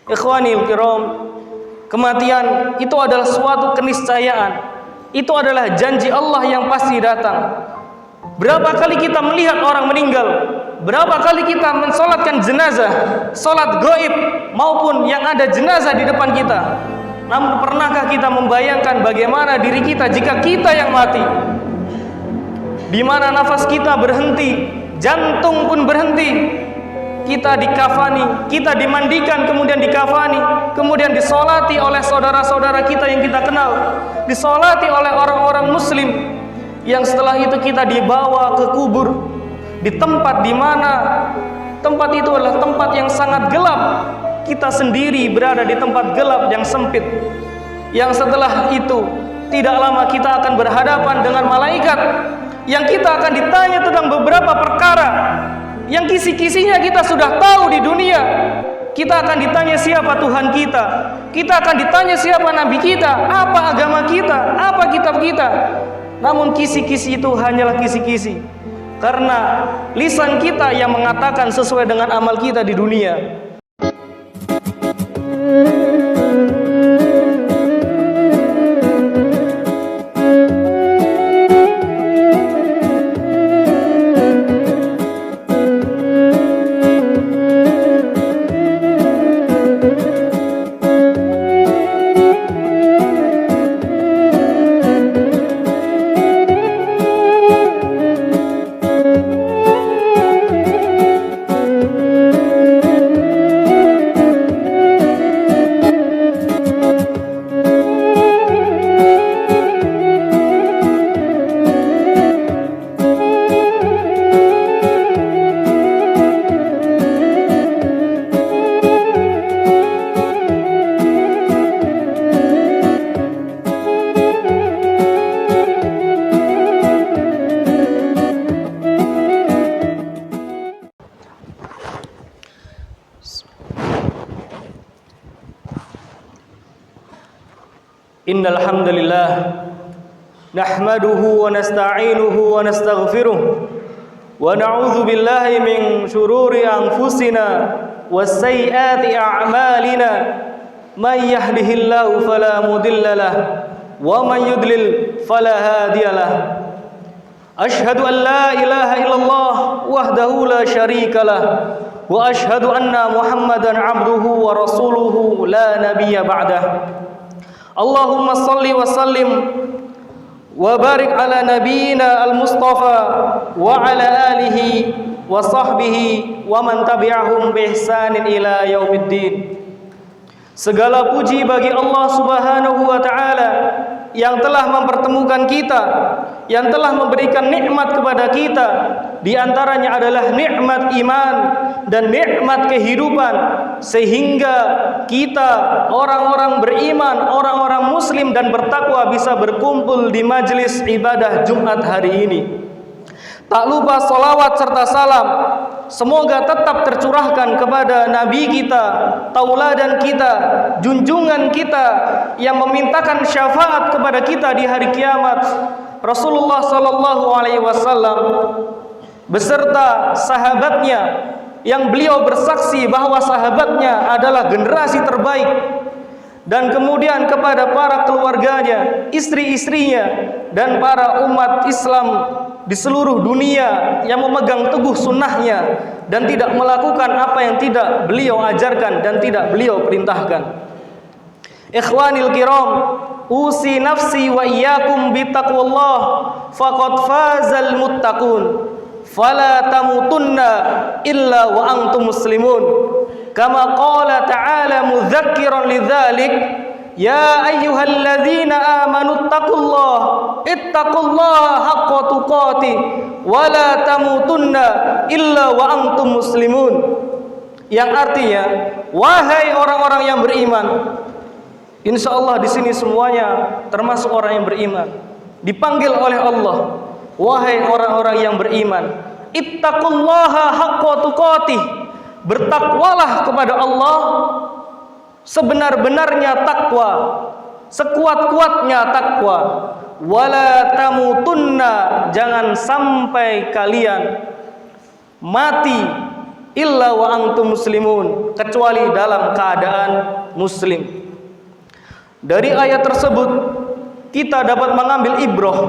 Ikhwanil kiram, kematian itu adalah suatu keniscayaan. Itu adalah janji Allah yang pasti datang. Berapa kali kita melihat orang meninggal, berapa kali kita mensolatkan jenazah, solat gaib maupun yang ada jenazah di depan kita. Namun pernahkah kita membayangkan bagaimana diri kita jika kita yang mati? Di mana nafas kita berhenti, jantung pun berhenti. Kita dikafani, kita dimandikan, kemudian dikafani, kemudian disolati oleh saudara-saudara kita yang kita kenal, disolati oleh orang-orang muslim, yang setelah itu kita dibawa ke kubur, di tempat di mana tempat itu adalah tempat yang sangat gelap. Kita sendiri berada di tempat gelap yang sempit, yang setelah itu tidak lama kita akan berhadapan dengan malaikat, yang kita akan ditanya tentang beberapa perkara yang kisi-kisinya kita sudah tahu di dunia. Kita akan ditanya siapa Tuhan kita, kita akan ditanya siapa Nabi kita, apa agama kita, apa kitab kita. Namun kisi-kisi itu hanyalah kisi-kisi, karena lisan kita yang mengatakan sesuai dengan amal kita di dunia. Innal hamdalillah nahmaduhu wa nasta'inuhu wa nastaghfiruh wa na'udzu billahi min shururi anfusina wa sayyiati a'malina may yahdihillahu fala mudilla lahu wa man yudlil fala hadiya lahu. Ashhadu an la ilaha illallah wahdahu la syarika lahu wa ashhadu anna Muhammadan 'abduhu wa rasuluhu la nabiyya ba'dahu. Allahumma salli wa sallim wa barik ala nabiyyina al-Mustafa wa ala alihi wa sahbihi wa man tabi'ahum bi ihsanin ila yaumiddin. Segala puji bagi Allah Subhanahu wa taala yang telah mempertemukan kita, yang telah memberikan nikmat kepada kita. Di antaranya adalah nikmat iman dan nikmat kehidupan, sehingga kita orang-orang beriman, orang-orang muslim dan bertakwa bisa berkumpul di majelis ibadah Jumat hari ini. Tak lupa salawat serta salam semoga tetap tercurahkan kepada Nabi kita, tauladan kita, junjungan kita yang memintakan syafaat kepada kita di hari kiamat, Rasulullah sallallahu alaihi wasallam beserta sahabatnya yang beliau bersaksi bahwa sahabatnya adalah generasi terbaik, dan kemudian kepada para keluarganya, istri-istrinya, dan para umat Islam di seluruh dunia yang memegang teguh sunnahnya dan tidak melakukan apa yang tidak beliau ajarkan dan tidak beliau perintahkan. Ikhwanil kiram, usi nafsi wa iyyakum bittaqwallah faqad fazal muttaqun fala tamutunna illa wa antum muslimun. Kama qala ta'ala mudzakiran lidzalik, ya ayyuhalladzina amanu ittaqullaha haqqa tuqatih wa la tamutunna illa wa antum muslimun. Yang artinya, wahai orang-orang yang beriman. Insyaallah di sini semuanya termasuk orang yang beriman. Dipanggil oleh Allah, wahai orang-orang yang beriman, ittaqullaha haqqa tuqatih. Bertakwalah kepada Allah sebenar-benarnya takwa, sekuat-kuatnya takwa. Wala tamutunna, jangan sampai kalian mati illa wa antum muslimun, kecuali dalam keadaan muslim. Dari ayat tersebut kita dapat mengambil ibrah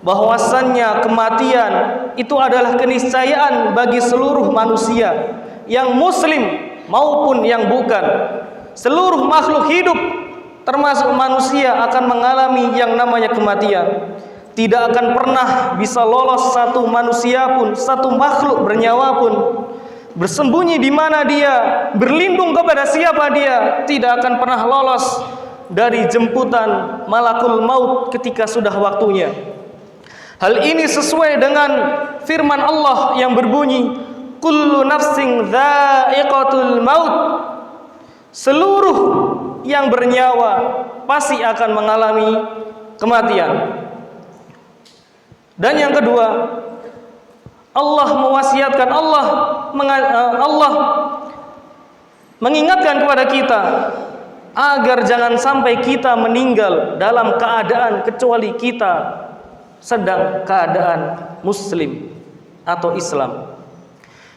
bahwasannya kematian itu adalah keniscayaan bagi seluruh manusia, yang muslim maupun yang bukan. Seluruh makhluk hidup termasuk manusia akan mengalami yang namanya kematian. Tidak akan pernah bisa lolos satu manusia pun, satu makhluk bernyawa pun, bersembunyi di mana dia, berlindung kepada siapa dia, tidak akan pernah lolos dari jemputan malakul maut ketika sudah waktunya. Hal ini sesuai dengan firman Allah yang berbunyi, kullu nafsin dha'iqatul maut. Seluruh yang bernyawa pasti akan mengalami kematian. Dan yang kedua, Allah mewasiatkan, Allah mengingatkan kepada kita agar jangan sampai kita meninggal dalam keadaan kecuali kita sedang keadaan muslim atau Islam.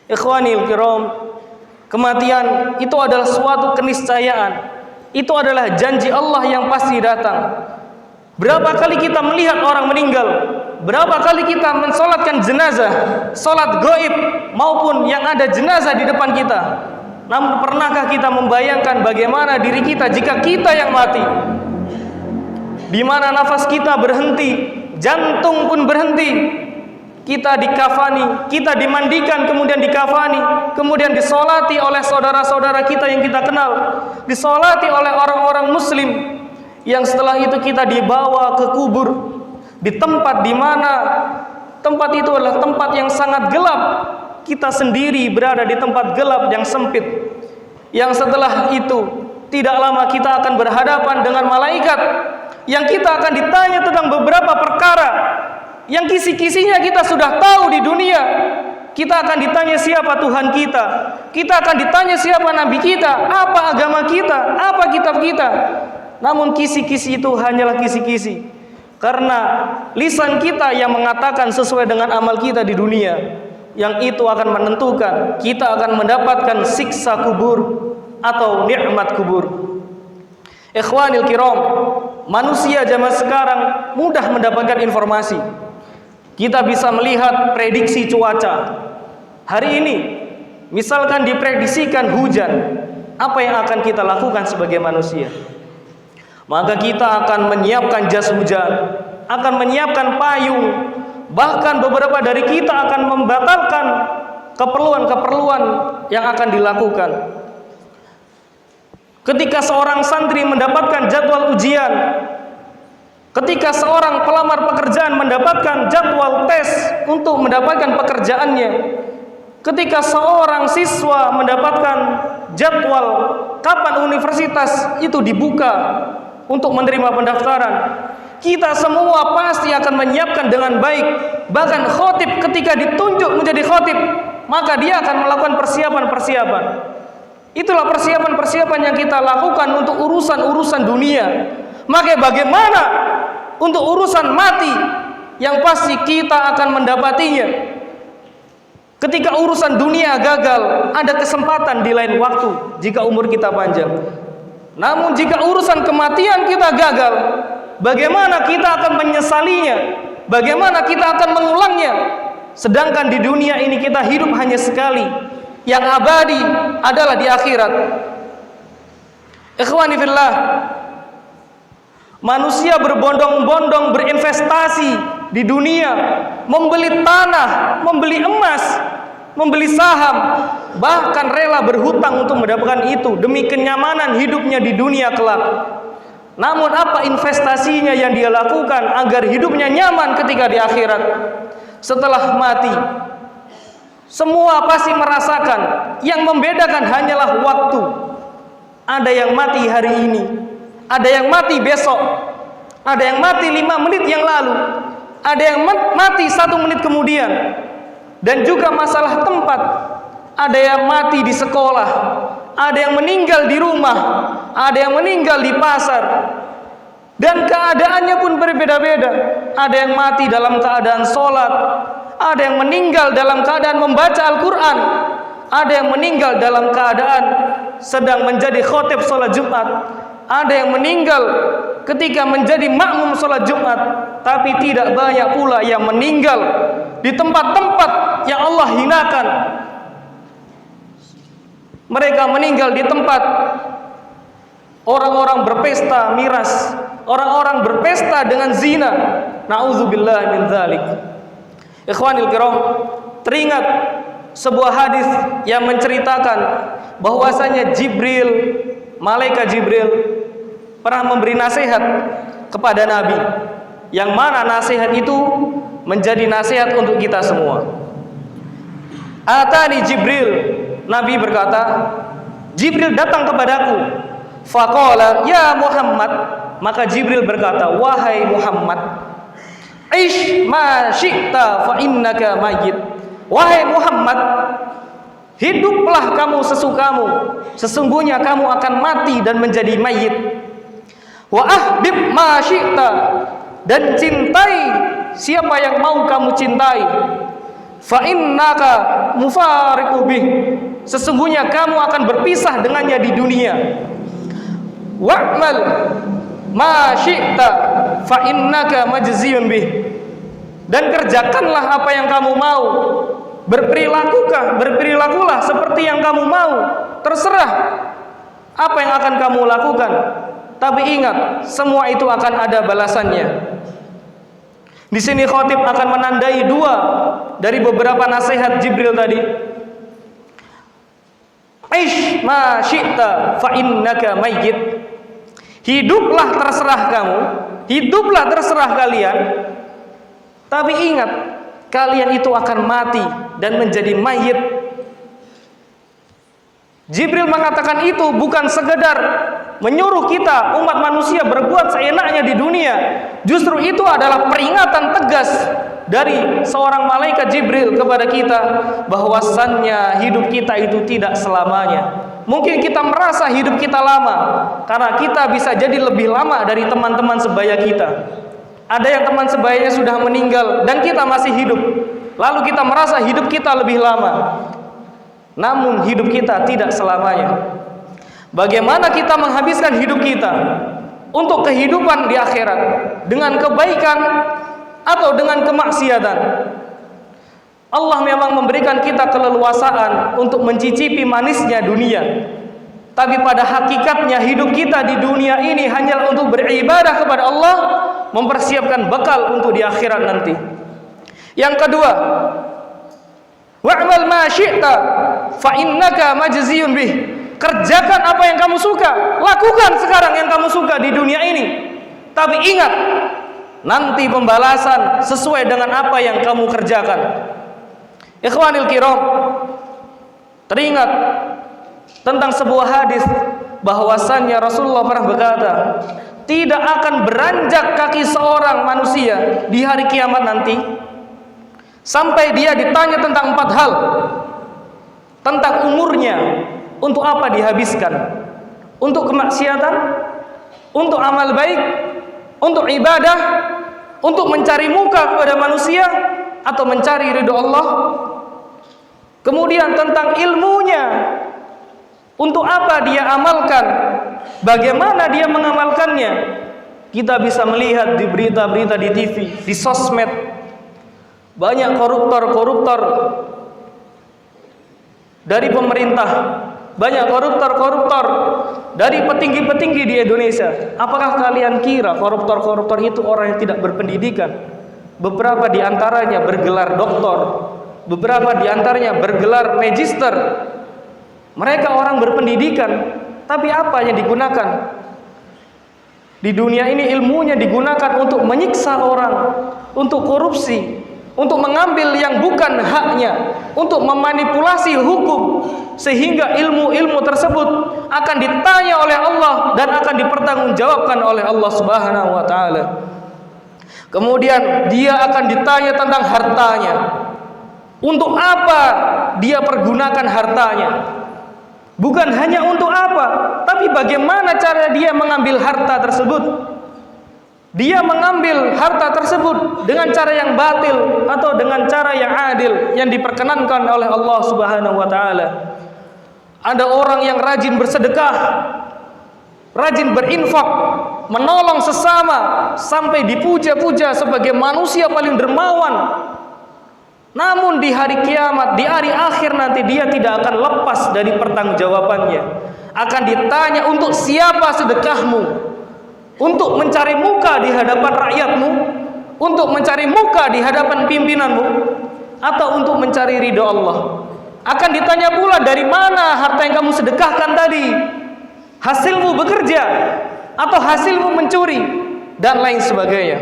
Ikhwanil kiram, kematian itu adalah suatu keniscayaan. Itu adalah janji Allah yang pasti datang. Berapa kali kita melihat orang meninggal, berapa kali kita mensolatkan jenazah, solat gaib maupun yang ada jenazah di depan kita. Namun pernahkah kita membayangkan bagaimana diri kita jika kita yang mati? Di mana nafas kita berhenti, jantung pun berhenti. Kita dikafani, kita dimandikan, kemudian dikafani, kemudian disolati oleh saudara-saudara kita yang kita kenal, disolati oleh orang-orang muslim, yang setelah itu kita dibawa ke kubur, di tempat di mana tempat itu adalah tempat yang sangat gelap. Kita sendiri berada di tempat gelap yang sempit, yang setelah itu tidak lama kita akan berhadapan dengan malaikat, yang kita akan ditanya tentang beberapa perkara yang kisi-kisinya kita sudah tahu di dunia. Kita akan ditanya siapa Tuhan kita, kita akan ditanya siapa Nabi kita, apa agama kita, apa kitab kita. Namun kisi-kisi itu hanyalah kisi-kisi, karena lisan kita yang mengatakan sesuai dengan amal kita di dunia, yang itu akan menentukan kita akan mendapatkan siksa kubur atau nikmat kubur. Ikhwanil kiram, manusia zaman sekarang mudah mendapatkan informasi. Kita bisa melihat prediksi cuaca. Hari ini misalkan diprediksikan hujan, apa yang akan kita lakukan sebagai manusia? Maka kita akan menyiapkan jas hujan, akan menyiapkan payung, bahkan beberapa dari kita akan membatalkan keperluan-keperluan yang akan dilakukan. Ketika seorang santri mendapatkan jadwal ujian, ketika seorang pelamar pekerjaan mendapatkan jadwal tes untuk mendapatkan pekerjaannya, ketika seorang siswa mendapatkan jadwal kapan universitas itu dibuka untuk menerima pendaftaran, kita semua pasti akan menyiapkan dengan baik. Bahkan khotib ketika ditunjuk menjadi khotib, maka dia akan melakukan persiapan-persiapan. Itulah persiapan-persiapan yang kita lakukan untuk urusan-urusan dunia. Maka bagaimana untuk urusan mati yang pasti kita akan mendapatinya? Ketika urusan dunia gagal, ada kesempatan di lain waktu jika umur kita panjang. Namun jika urusan kematian kita gagal, bagaimana kita akan menyesalinya? Bagaimana kita akan mengulangnya? Sedangkan di dunia ini kita hidup hanya sekali, yang abadi adalah di akhirat. Ikhwani fillah, manusia berbondong-bondong berinvestasi di dunia, membeli tanah, membeli emas, membeli saham, bahkan rela berhutang untuk mendapatkan itu demi kenyamanan hidupnya di dunia kelak. Namun apa investasinya yang dia lakukan agar hidupnya nyaman ketika di akhirat? Setelah mati, semua pasti merasakan, yang membedakan hanyalah waktu. Ada yang mati hari ini, ada yang mati besok, ada yang mati 5 menit yang lalu, ada yang mati 1 menit kemudian. Dan juga masalah tempat, ada yang mati di sekolah, ada yang meninggal di rumah, ada yang meninggal di pasar, dan keadaannya pun berbeda-beda. Ada yang mati dalam keadaan sholat, ada yang meninggal dalam keadaan membaca Al-Quran, ada yang meninggal dalam keadaan sedang menjadi khotib sholat Jumat, ada yang meninggal ketika menjadi makmum sholat Jumat, tapi tidak banyak pula yang meninggal di tempat-tempat yang Allah hinakan. Mereka meninggal di tempat orang-orang berpesta miras, orang-orang berpesta dengan zina. Na'udzubillah min dzalik. Ikhwanil kiram, teringat sebuah hadis yang menceritakan bahwasanya Jibril, malaikat Jibril pernah memberi nasihat kepada Nabi, yang mana nasihat itu menjadi nasihat untuk kita semua. Atani Jibril, Nabi berkata, Jibril datang kepadaku. Faqala ya Muhammad, maka Jibril berkata, wahai Muhammad, ish ma syi'ta fa innaka mayyit. Wahai Muhammad, hiduplah kamu sesukamu, sesungguhnya kamu akan mati dan menjadi mayit. Wa ahbib ma syi'ta, dan cintai siapa yang mau kamu cintai. Fa innaka mufariqu bih, sesungguhnya kamu akan berpisah dengannya di dunia. Wa'mal ma syi'ta fa innaka majziyun bih, dan kerjakanlah apa yang kamu mau, berperilakulah seperti yang kamu mau, terserah apa yang akan kamu lakukan, tapi ingat semua itu akan ada balasannya. Di sini khatib akan menandai dua dari beberapa nasihat Jibril tadi. Aish ma syi'ta fa innaka mayyit. Hiduplah terserah kamu, hiduplah terserah kalian, tapi ingat kalian itu akan mati dan menjadi mayit. Jibril mengatakan itu bukan sekedar menyuruh kita umat manusia berbuat seenaknya di dunia. Justru itu adalah peringatan tegas dari seorang malaikat Jibril kepada kita bahwasannya hidup kita itu tidak selamanya. Mungkin kita merasa hidup kita lama karena kita bisa jadi lebih lama dari teman-teman sebaya kita. Ada yang teman sebayanya sudah meninggal dan kita masih hidup, lalu kita merasa hidup kita lebih lama. Namun hidup kita tidak selamanya. Bagaimana kita menghabiskan hidup kita untuk kehidupan di akhirat, dengan kebaikan atau dengan kemaksiatan? Allah memang memberikan kita keleluasaan untuk mencicipi manisnya dunia, tapi pada hakikatnya hidup kita di dunia ini hanya untuk beribadah kepada Allah, mempersiapkan bekal untuk di akhirat nanti. Yang kedua, wa'mal ma syi'ta fa innaka majziyun bih. Kerjakan apa yang kamu suka, lakukan sekarang yang kamu suka di dunia ini, tapi ingat nanti pembalasan sesuai dengan apa yang kamu kerjakan. Ikhwanil kiram, teringat tentang sebuah hadis bahwasannya Rasulullah pernah berkata, tidak akan beranjak kaki seorang manusia di hari kiamat nanti sampai dia ditanya tentang 4 hal. Tentang umurnya, untuk apa dihabiskan? Untuk kemaksiatan? Untuk amal baik? Untuk ibadah? Untuk mencari muka kepada manusia? Atau mencari ridho Allah? Kemudian tentang ilmunya, untuk apa dia amalkan? Bagaimana dia mengamalkannya? Kita bisa melihat di berita-berita di TV, di sosmed, banyak koruptor-koruptor dari pemerintah, banyak koruptor-koruptor dari petinggi-petinggi di Indonesia. Apakah kalian kira koruptor-koruptor itu orang yang tidak berpendidikan? Beberapa di antaranya bergelar doktor, beberapa di antaranya bergelar magister. Mereka orang berpendidikan, tapi apa yang digunakan? Di dunia ini ilmunya digunakan untuk menyiksa orang, untuk korupsi, untuk mengambil yang bukan haknya, untuk memanipulasi hukum, sehingga ilmu-ilmu tersebut akan ditanya oleh Allah dan akan dipertanggungjawabkan oleh Allah Subhanahu wa taala. Kemudian dia akan ditanya tentang hartanya. Untuk apa dia pergunakan hartanya? Bukan hanya untuk apa, tapi bagaimana cara dia mengambil harta tersebut. dia mengambil harta tersebut dengan cara yang batil atau dengan cara yang adil yang diperkenankan oleh Allah Subhanahu wa taala. Ada orang yang rajin bersedekah, rajin berinfak, menolong sesama, sampai dipuja-puja sebagai manusia paling dermawan. Namun di hari kiamat, di hari akhir nanti, dia tidak akan lepas dari pertanggungjawabannya. Akan ditanya, untuk siapa sedekahmu? Untuk mencari muka di hadapan rakyatmu? Untuk mencari muka di hadapan pimpinanmu? Atau untuk mencari ridho Allah? Akan ditanya pula, dari mana harta yang kamu sedekahkan tadi? Hasilmu bekerja atau hasilmu mencuri, dan lain sebagainya.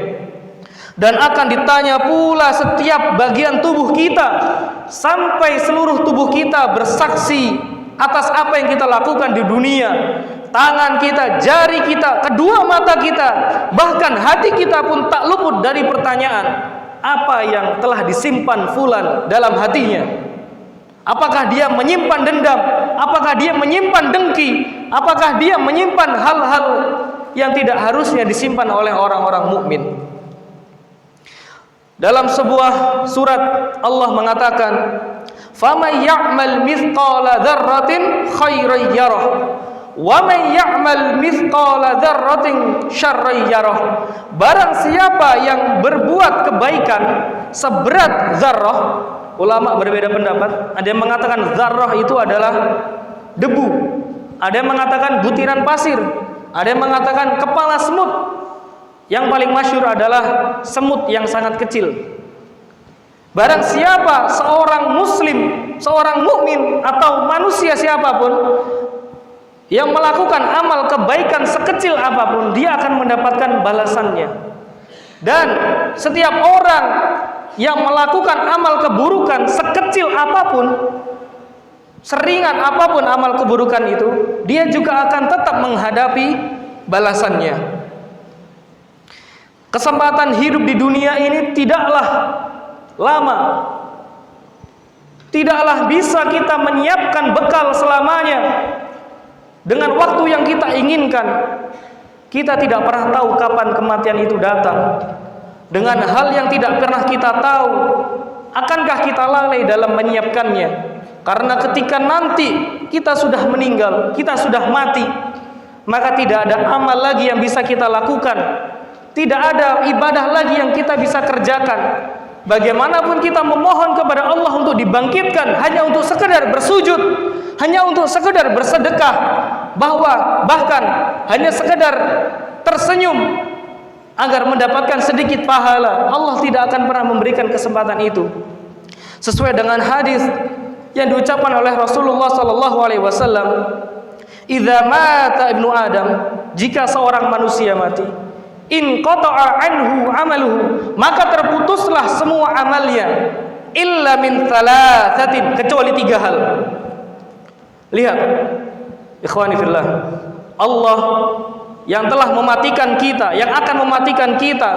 Dan akan ditanya pula setiap bagian tubuh kita, sampai seluruh tubuh kita bersaksi atas apa yang kita lakukan di dunia. Tangan kita, jari kita, kedua mata kita, bahkan hati kita pun tak luput dari pertanyaan, apa yang telah disimpan fulan dalam hatinya? Apakah dia menyimpan dendam? Apakah dia menyimpan dengki? Apakah dia menyimpan hal-hal yang tidak harusnya disimpan oleh orang-orang mukmin? Dalam sebuah surat Allah mengatakan, "Faman ya'mal mithqala dzarratin khairan yarah, wa man ya'mal mithqala dzarratin syarran yarah." Barang siapa yang berbuat kebaikan seberat zarrah, ulama berbeda pendapat. Ada yang mengatakan zarrah itu adalah debu, ada yang mengatakan butiran pasir, ada yang mengatakan kepala semut. Yang paling masyhur adalah semut yang sangat kecil. Barang siapa seorang muslim, seorang mukmin atau manusia siapapun yang melakukan amal kebaikan sekecil apapun, dia akan mendapatkan balasannya. Dan setiap orang yang melakukan amal keburukan sekecil apapun, seringan apapun amal keburukan itu, dia juga akan tetap menghadapi balasannya. Kesempatan hidup di dunia ini tidaklah lama. Tidaklah bisa kita menyiapkan bekal selamanya dengan waktu yang kita inginkan. Kita tidak pernah tahu kapan kematian itu datang. Dengan hal yang tidak pernah kita tahu, akankah kita lalai dalam menyiapkannya? Karena ketika nanti kita sudah meninggal, kita sudah mati, maka tidak ada amal lagi yang bisa kita lakukan. Tidak ada ibadah lagi yang kita bisa kerjakan. Bagaimanapun kita memohon kepada Allah untuk dibangkitkan hanya untuk sekedar bersujud, hanya untuk sekedar bersedekah, bahkan hanya sekedar tersenyum agar mendapatkan sedikit pahala, Allah tidak akan pernah memberikan kesempatan itu. Sesuai dengan hadis yang diucapkan oleh Rasulullah SAW, "Idza mata ibnu Adam," jika seorang manusia mati, "in qata'a anhu amaluhu," maka terputuslah semua amalnya, "illa min thalathatin," kecuali 3 hal. Lihat, ikhwani fillah, Allah yang telah mematikan kita, yang akan mematikan kita,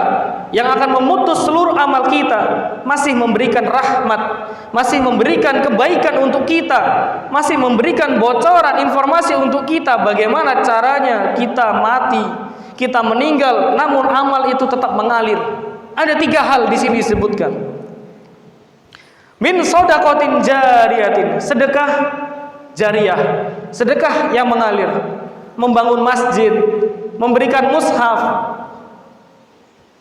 yang akan memutus seluruh amal kita, masih memberikan rahmat, masih memberikan kebaikan untuk kita, masih memberikan bocoran informasi untuk kita bagaimana caranya kita mati, kita meninggal, namun amal itu tetap mengalir. Ada 3 hal di sini disebutkan. Min shadaqatin jariyatin, sedekah jariyah, sedekah yang mengalir, membangun masjid, memberikan mushaf,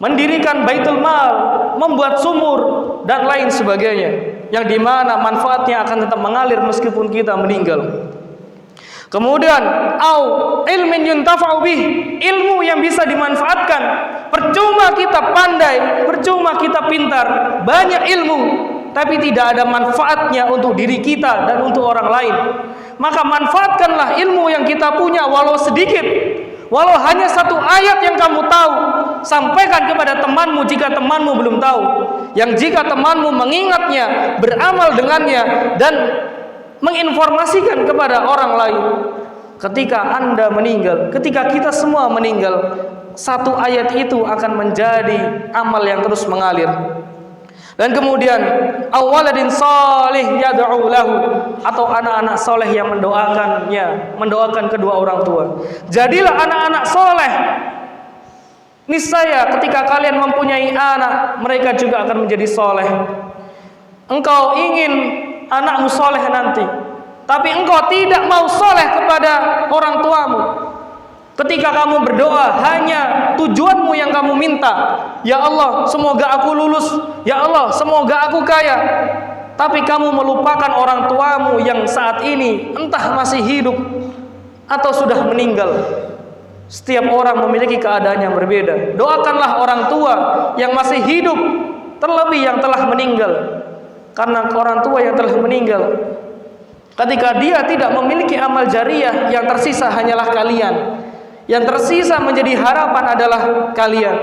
mendirikan baitul mal, membuat sumur dan lain sebagainya, yang dimana manfaatnya akan tetap mengalir meskipun kita meninggal. Kemudian au ilmin yuntafa'u bih, ilmu yang bisa dimanfaatkan. Percuma kita pandai, percuma kita pintar, banyak ilmu, tapi tidak ada manfaatnya untuk diri kita dan untuk orang lain. Maka manfaatkanlah ilmu yang kita punya, walau sedikit, walau hanya 1 ayat yang kamu tahu, sampaikan kepada temanmu jika temanmu belum tahu. Yang jika temanmu mengingatnya, beramal dengannya, dan menginformasikan kepada orang lain. Ketika Anda meninggal, ketika kita semua meninggal, 1 ayat itu akan menjadi amal yang terus mengalir. Dan kemudian awaladin salih yad'u lahu, atau anak-anak soleh yang mendoakannya, mendoakan kedua orang tua. Jadilah anak-anak soleh Niscaya ketika kalian mempunyai anak, mereka juga akan menjadi soleh. Engkau ingin anakmu soleh nanti, tapi engkau tidak mau soleh kepada orang tuamu. Ketika kamu berdoa, hanya tujuanmu yang kamu minta, ya Allah semoga aku lulus, ya Allah semoga aku kaya. Tapi kamu melupakan orang tuamu yang saat ini entah masih hidup atau sudah meninggal. Setiap orang memiliki keadaan yang berbeda. Doakanlah orang tua yang masih hidup, terlebih yang telah meninggal. Karena orang tua yang telah meninggal, ketika dia tidak memiliki amal jariah, yang tersisa hanyalah kalian. Yang tersisa menjadi harapan adalah kalian.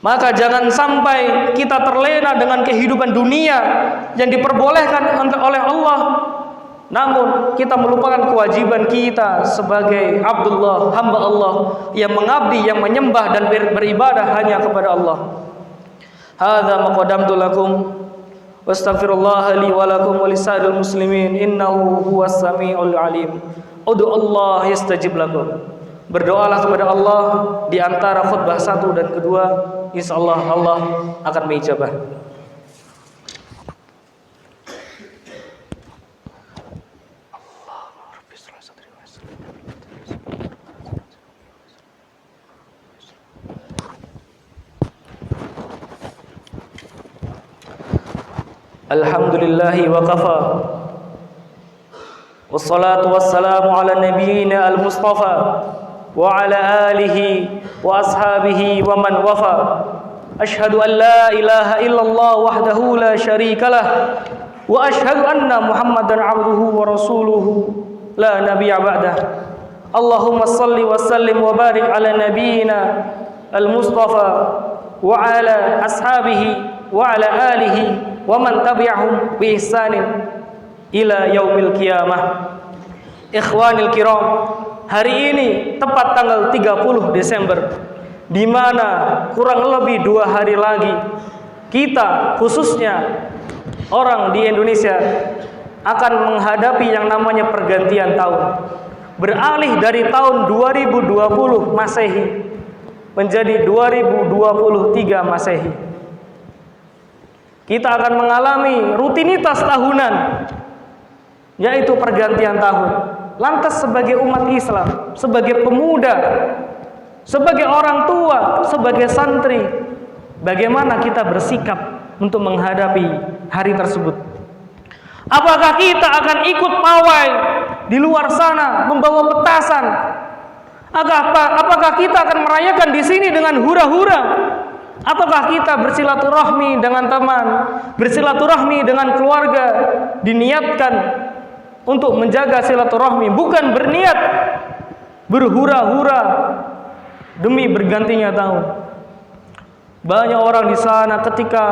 Maka jangan sampai kita terlena dengan kehidupan dunia yang diperbolehkan oleh Allah, namun kita melupakan kewajiban kita sebagai Abdullah, hamba Allah yang mengabdi, yang menyembah dan beribadah hanya kepada Allah. Hadza ma qaddamtu lakum wastaghfirullah li wa lakum wa lisairil muslimin innahu huwas samiul alim. Ud'u Allah yastajib lakum. Berdoalah kepada Allah di antara khutbah 1 dan kedua, insyaallah Allah akan mengijabah. Alhamdulillahi wa kafa. Wassalatu wassalamu ala nabiyyina al-mustafa wa ala alihi wa ashabihi wa man wafa. Ashhadu an la ilaha illallah wahdahu la syarikalah wa ashhadu anna Muhammadan abduhu wa rasuluhu la nabiyya ba'dah. Allahumma salli wa sallim wa barik ala nabiyyina al-mustafa wa ala ashabihi wa ala alihi wa man tabi'ahum bi ihsanin ila yaumil qiyamah. Ikhwanil kiram, hari ini tepat tanggal 30 Desember, di mana kurang lebih 2 hari lagi kita, khususnya orang di Indonesia, akan menghadapi yang namanya pergantian tahun. Beralih dari tahun 2020 Masehi menjadi 2023 Masehi. Kita akan mengalami rutinitas tahunan, yaitu pergantian tahun. Lantas sebagai umat Islam, sebagai pemuda, sebagai orang tua, sebagai santri, bagaimana kita bersikap untuk menghadapi hari tersebut? Apakah kita akan ikut pawai di luar sana membawa petasan? Apakah kita akan merayakan di sini dengan hura-hura? Ataukah kita bersilaturahmi dengan teman, bersilaturahmi dengan keluarga, diniatkan untuk menjaga silaturahmi, bukan berniat berhura-hura demi bergantinya tahun. Banyak orang di sana ketika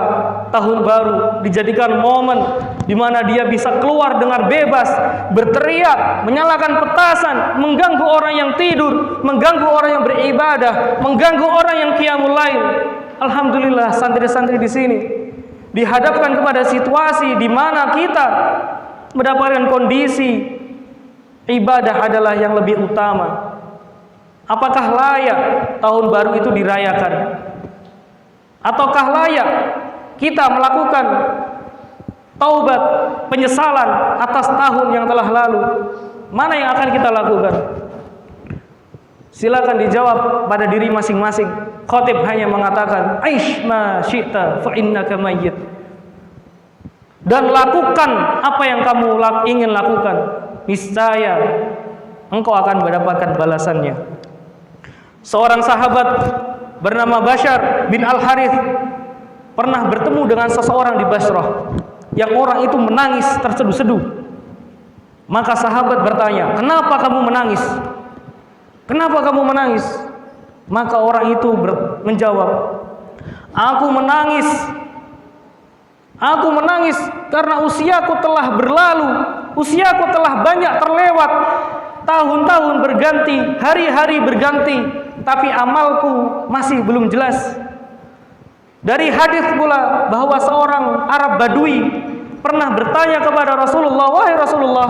tahun baru dijadikan momen di mana dia bisa keluar dengan bebas, berteriak, menyalakan petasan, mengganggu orang yang tidur, mengganggu orang yang beribadah, mengganggu orang yang qiyamul lail. Alhamdulillah, santri-santri di sini dihadapkan kepada situasi di mana kita mendapatkan kondisi ibadah adalah yang lebih utama. Apakah layak tahun baru itu dirayakan? Ataukah layak kita melakukan taubat, penyesalan atas tahun yang telah lalu? Mana yang akan kita lakukan? Silakan dijawab pada diri masing-masing. Khatib hanya mengatakan, "Aish ma syi'ta fa innaka mayyit." Dan lakukan apa yang kamu ingin lakukan, niscaya engkau akan mendapatkan balasannya. Seorang sahabat bernama Bashar bin Al-Harith pernah bertemu dengan seseorang di Basrah yang orang itu menangis terseduh-seduh. Maka sahabat bertanya, "Kenapa kamu menangis? Kenapa kamu menangis?" Maka orang itu menjawab, Aku menangis karena usiaku telah berlalu, usiaku telah banyak terlewat, tahun-tahun berganti, hari-hari berganti, tapi amalku masih belum jelas. Dari hadis pula bahwa seorang Arab Badui pernah bertanya kepada Rasulullah, "Wahai Rasulullah,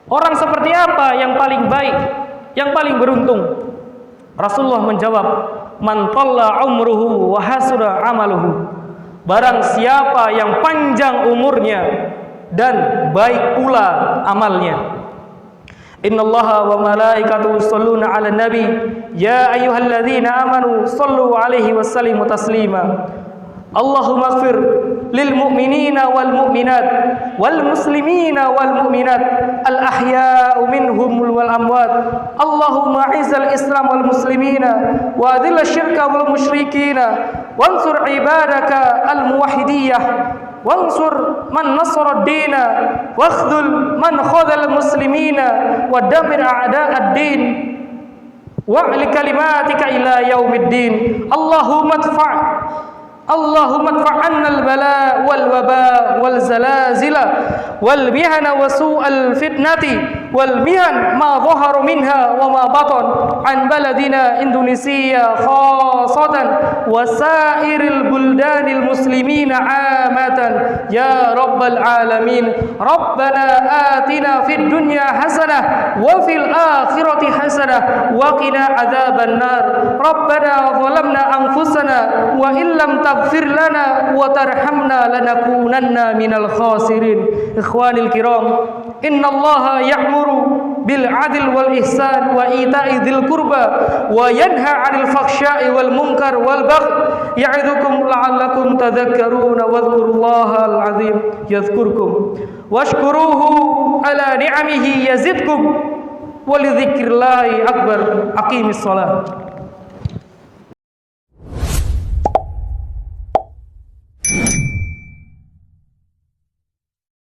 orang seperti apa yang paling baik, yang paling beruntung?" Rasulullah menjawab, man talla umruhu wa hasuna amaluhu. Barang siapa yang panjang umurnya dan baik pula amalnya. Innallaha wa malaikatahu yusholluna 'alan nabi ya ayyuhalladzina amanu shallu 'alaihi wa sallimu taslima. Allahumma ighfir lil mu'minina wal mu'minat wal muslimina wal mu'minat al ahya'u minhum wal amwat. Allahumma izzal islam wal muslimina wa adhil syirka wal musyrikina wansur ibadaka al muwahhidiyah wansur man nasara ad-dina wakhdhul man khadhal muslimina wa damir a'da' ad-din wa'li kalimatika ila yaumiddin. Allahumma adfa' 'anna al-bala wal waba wal zalazila wal mihana wa su'al fitnati wal mihan ma dhahara minha wa ma batan an baladina Indonesia khassatan wa sairil buldanil muslimina 'amatan ya rabbal alamin. Rabbana atina fid dunya hasanah wa fil akhirati hasanah wa qina adzaban nar. Rabbana zalamna anfusana wa illam taghfir lana wa tarhamna lanakunanna minal khasirin. Ikhwanil kiram, innallaha ya'muru bil 'adli wal ihsan wa ita'i dzil qurba wa yanha 'anil fakhsya'i wal munkar wal baghi ya'idzukum la'allakum tadhakkaruna wadhkurullahal 'azim yadhkurkum washkuruhu ala ni'amihi yazidkum wa lidzikrillahi akbar. Aqimis shalah.